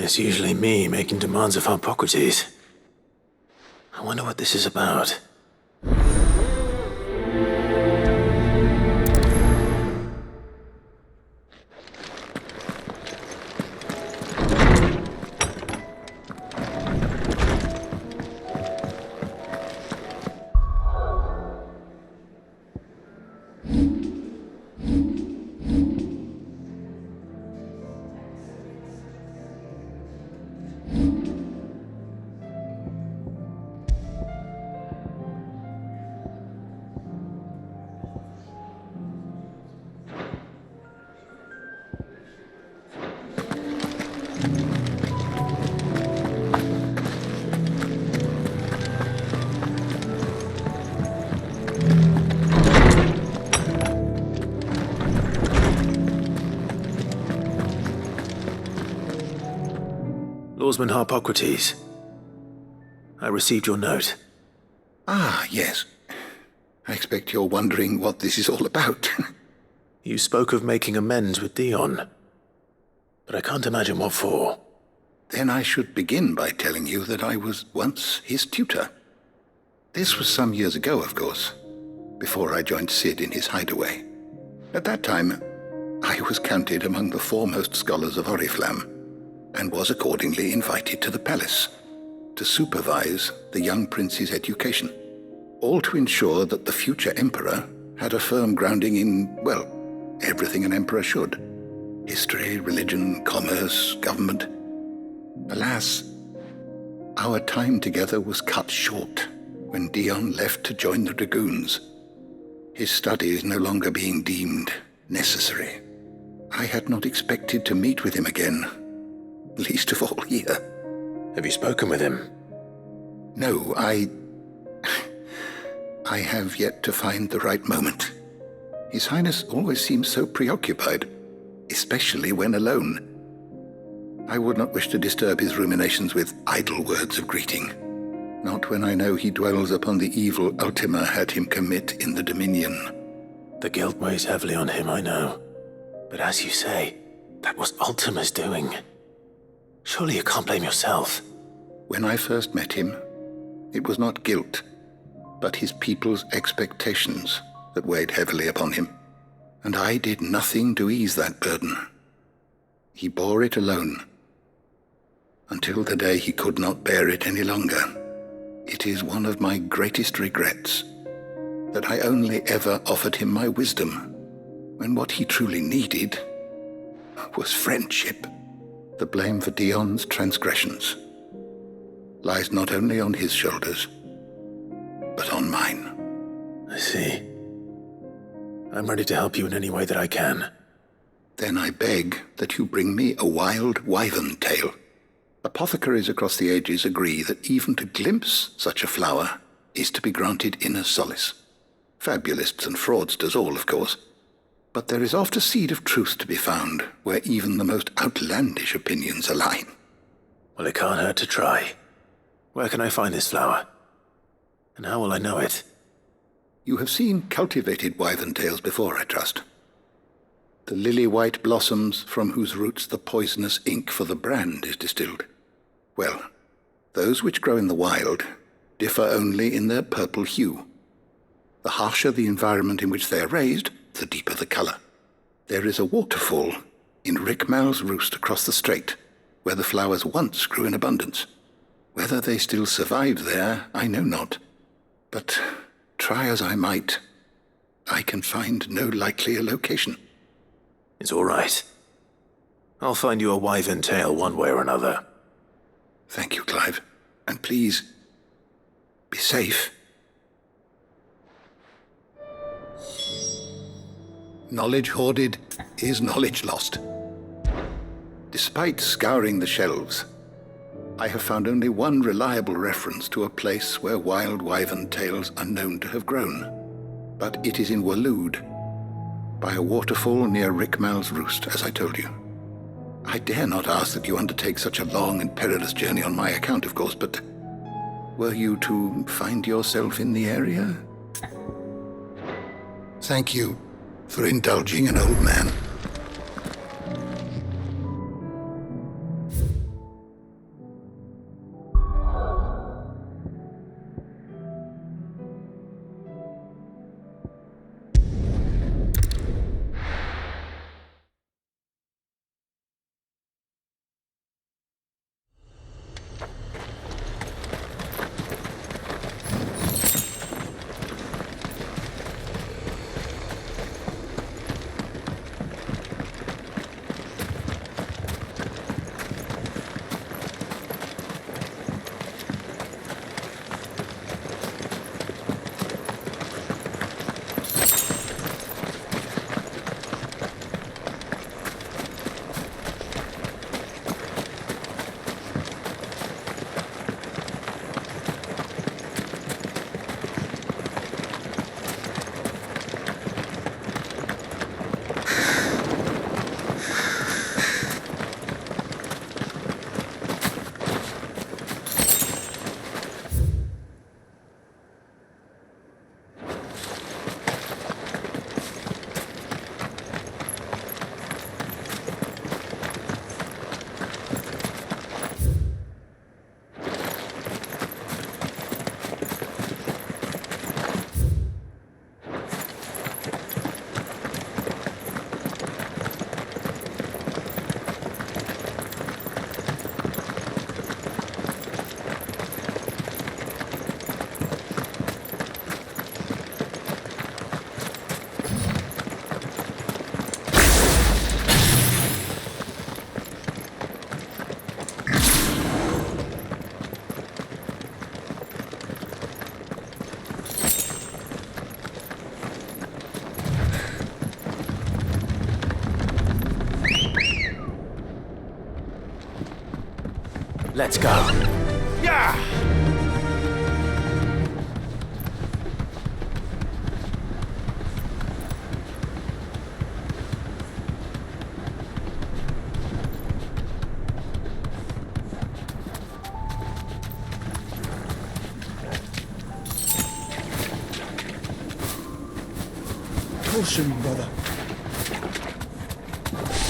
It's usually me making demands of Hippocrates. I wonder what this is about. Lawsman Hippocrates, I received your note. Ah, yes. I expect you're wondering what this is all about. You spoke of making amends with Dion, but I can't imagine what for. Then I should begin by telling you that I was once his tutor. This was some years ago, of course, before I joined Sid in his hideaway. At that time, I was counted among the foremost scholars of Oriflamme, and was accordingly invited to the palace to supervise the young prince's education, all to ensure that the future emperor had a firm grounding in, well, everything an emperor should: history, religion, commerce, government. Alas, our time together was cut short when Dion left to join the dragoons, his studies no longer being deemed necessary. I had not expected to meet with him again, least of all here. Have you spoken with him? No, I have yet to find the right moment. His Highness always seems so preoccupied, especially when alone. I would not wish to disturb his ruminations with idle words of greeting, not when I know he dwells upon the evil Ultima had him commit in the Dominion. The guilt weighs heavily on him, I know. But as you say, that was Ultima's doing. Surely you can't blame yourself. When I first met him, it was not guilt, but his people's expectations that weighed heavily upon him, and I did nothing to ease that burden. He bore it alone, until the day he could not bear it any longer. It is one of my greatest regrets that I only ever offered him my wisdom, when what he truly needed was friendship. The blame for Dion's transgressions lies not only on his shoulders, but on mine. I see. I'm ready to help you in any way that I can. Then I beg that you bring me a wild wyvern tail. Apothecaries across the ages agree that even to glimpse such a flower is to be granted inner solace. Fabulists and fraudsters all, of course. But there is oft a seed of truth to be found where even the most outlandish opinions align. Well, it can't hurt to try. Where can I find this flower? And how will I know it? You have seen cultivated wyvern tails before, I trust. The lily-white blossoms from whose roots the poisonous ink for the brand is distilled. Well, those which grow in the wild differ only in their purple hue. The harsher the environment in which they are raised, the deeper the color. There is a waterfall in Rickmal's roost across the strait, where the flowers once grew in abundance. Whether they still survive there, I know not. But try as I might, I can find no likelier location. It's all right. I'll find you a wyvern tail one way or another. Thank you, Clive. And please, be safe. Knowledge hoarded is knowledge lost. Despite scouring the shelves, I have found only one reliable reference to a place where wild wyvern tails are known to have grown. But it is in Waloed, by a waterfall near Rickmal's roost, as I told you. I dare not ask that you undertake such a long and perilous journey on my account, of course, but were you to find yourself in the area? Thank you for indulging an old man. Let's go. Yeah! Caution, brother.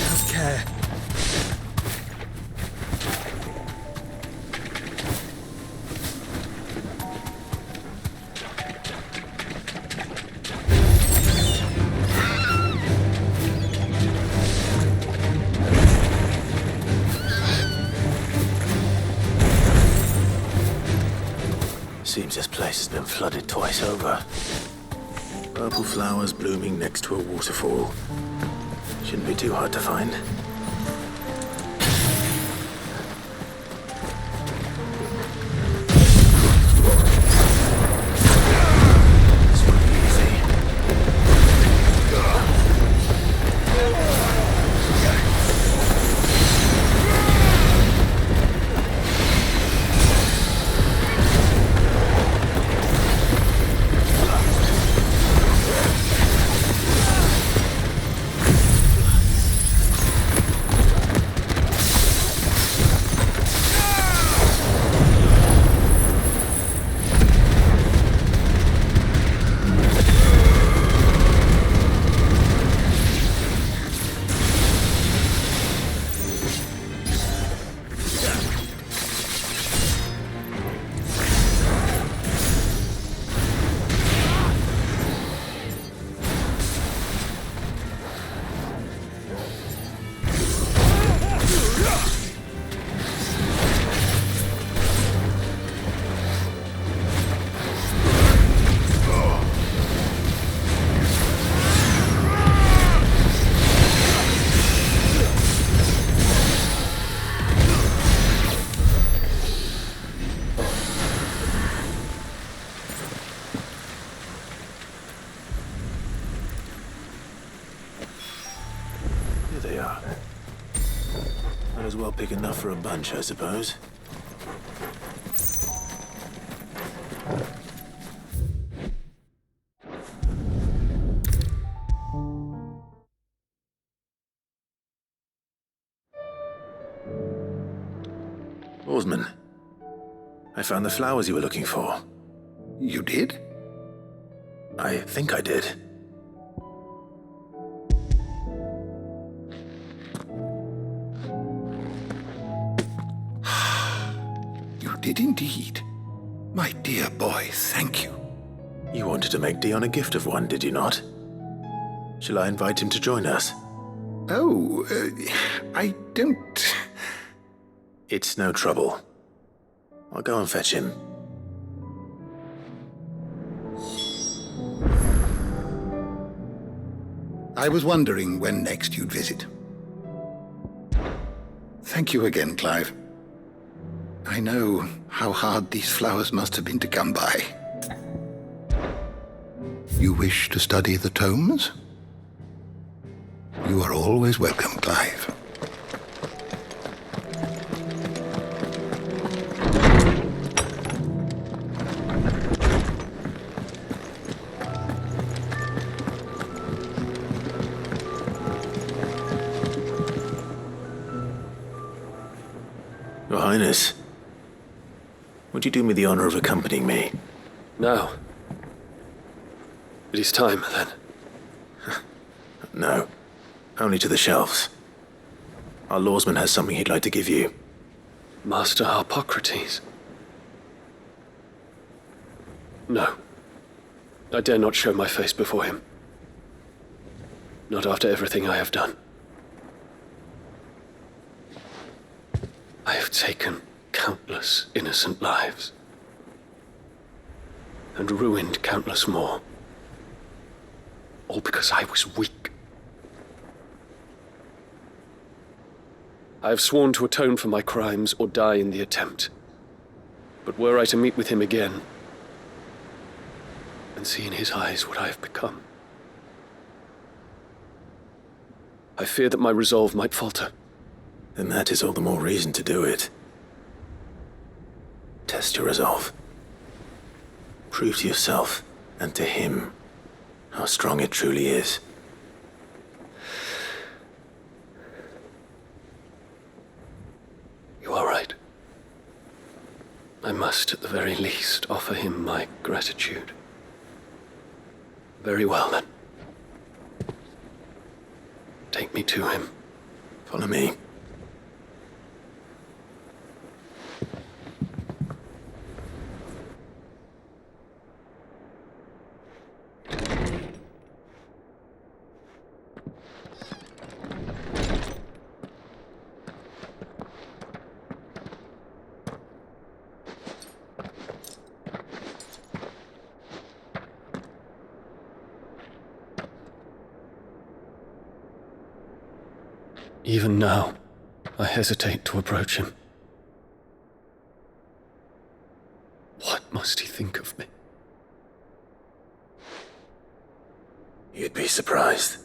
Have care. Seems this place has been flooded twice over. Purple flowers blooming next to a waterfall. Shouldn't be too hard to find. This won't be easy. They are. Might as well pick enough for a bunch, I suppose. Oarsman, I found the flowers you were looking for. You did? I think I did. You did indeed. My dear boy, thank you. You wanted to make Dion a gift of one, did you not? Shall I invite him to join us? Oh, I don't... It's no trouble. I'll go and fetch him. I was wondering when next you'd visit. Thank you again, Clive. I know how hard these flowers must have been to come by. You wish to study the tomes? You are always welcome, Clive. Your Highness, would you do me the honor of accompanying me? Now. It is time, then. No, only to the shelves. Our lawsman has something he'd like to give you. Master Harpocrates. No. I dare not show my face before him. Not after everything I have done. I have taken countless innocent lives. And ruined countless more. All because I was weak. I have sworn to atone for my crimes or die in the attempt. But were I to meet with him again, and see in his eyes what I have become, I fear that my resolve might falter. Then that is all the more reason to do it. Test your resolve. Prove to yourself and to him how strong it truly is. You are right. I must, at the very least, offer him my gratitude. Very well, then. Take me to him. Follow me. Even now, I hesitate to approach him. What must he think of me? You'd be surprised.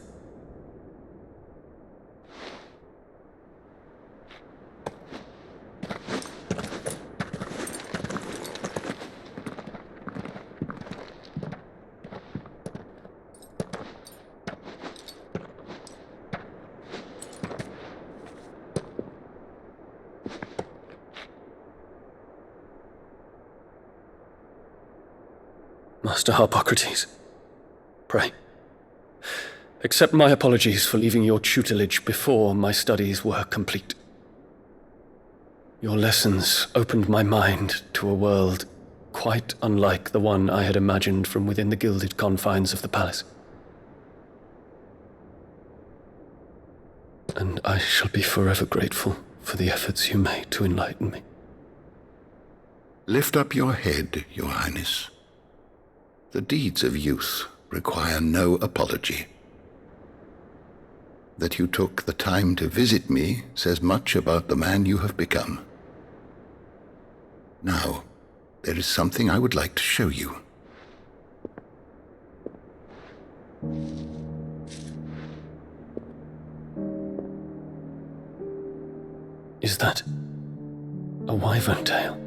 Master Harpocrates, pray, accept my apologies for leaving your tutelage before my studies were complete. Your lessons opened my mind to a world quite unlike the one I had imagined from within the gilded confines of the palace. And I shall be forever grateful for the efforts you made to enlighten me. Lift up your head, Your Highness. The deeds of youth require no apology. That you took the time to visit me says much about the man you have become. Now, there is something I would like to show you. Is that a wyvern tail?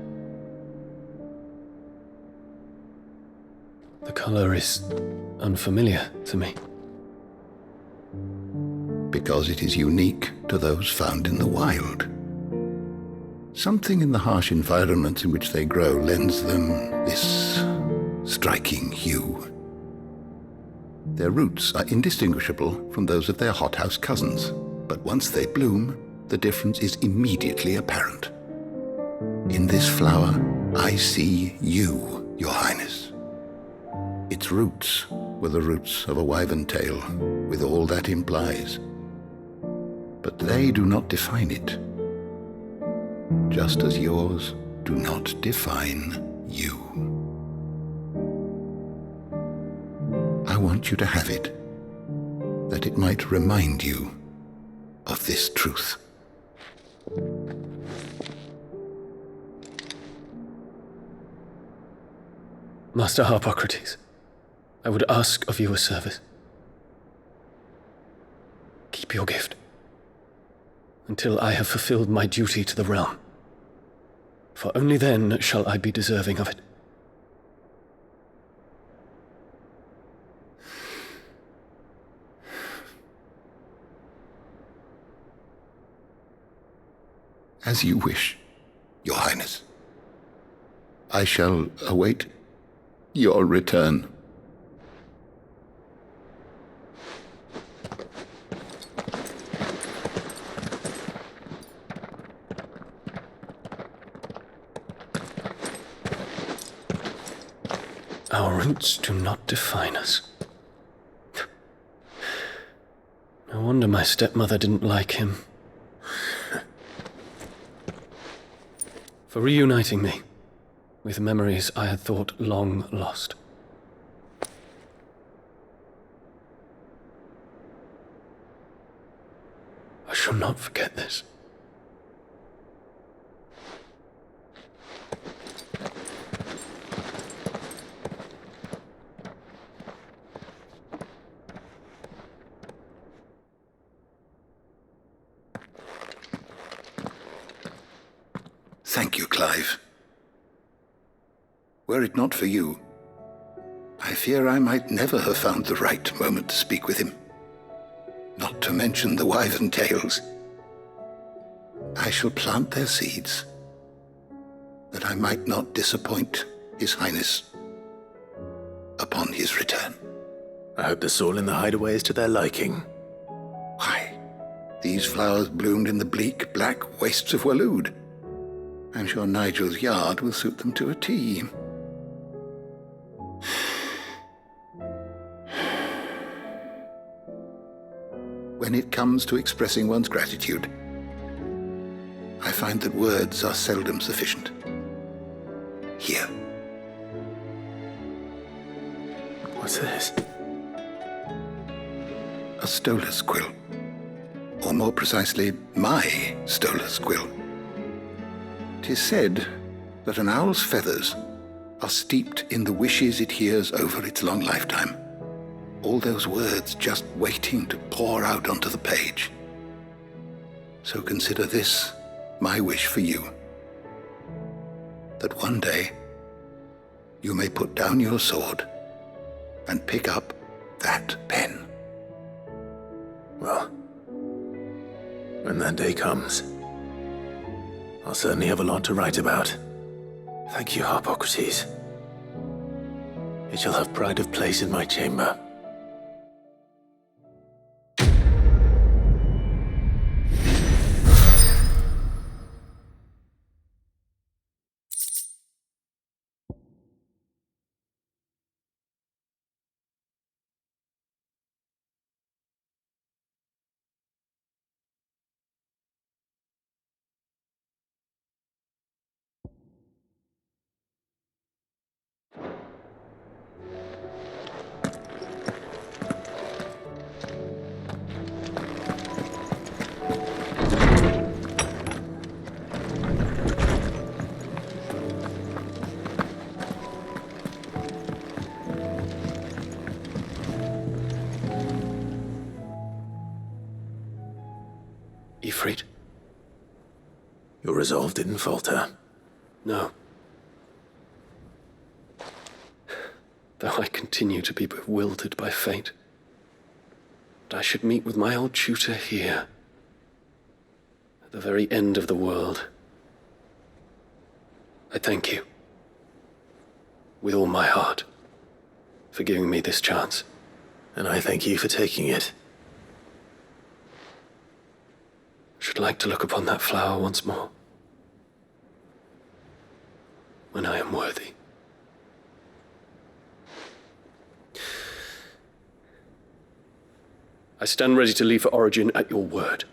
The color is unfamiliar to me. Because it is unique to those found in the wild. Something in the harsh environment in which they grow lends them this striking hue. Their roots are indistinguishable from those of their hothouse cousins, but once they bloom, the difference is immediately apparent. In this flower, I see you, Your Highness. Its roots were the roots of a wyvern tail, with all that implies. But they do not define it, just as yours do not define you. I want you to have it, that it might remind you of this truth. Master Harpocrates, I would ask of you a service. Keep your gift until I have fulfilled my duty to the realm, for only then shall I be deserving of it. As you wish, Your Highness. I shall await your return. Our roots do not define us. No wonder my stepmother didn't like him. For reuniting me with memories I had thought long lost. I shall not forget this. Thank you, Clive. Were it not for you, I fear I might never have found the right moment to speak with him. Not to mention the wyvern tales. I shall plant their seeds, that I might not disappoint His Highness upon his return. I hope the soil in the hideaway is to their liking. Why, these flowers bloomed in the bleak, black wastes of Waloed. I'm sure Nigel's yard will suit them to a T. When it comes to expressing one's gratitude, I find that words are seldom sufficient. Here. What's this? A stolas quill. Or more precisely, my stolas quill. 'Tis said that an owl's feathers are steeped in the wishes it hears over its long lifetime. All those words just waiting to pour out onto the page. So consider this my wish for you. That one day you may put down your sword and pick up that pen. Well, when that day comes, I'll certainly have a lot to write about. Thank you, Harpocrates. It shall have pride of place in my chamber. Ifrit? Your resolve didn't falter. No. Though I continue to be bewildered by fate. But I should meet with my old tutor here, at the very end of the world. I thank you, with all my heart, for giving me this chance. And I thank you for taking it. I should like to look upon that flower once more, when I am worthy. I stand ready to leave for Origin at your word.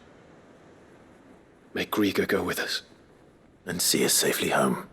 May Grieger go with us. And see us safely home.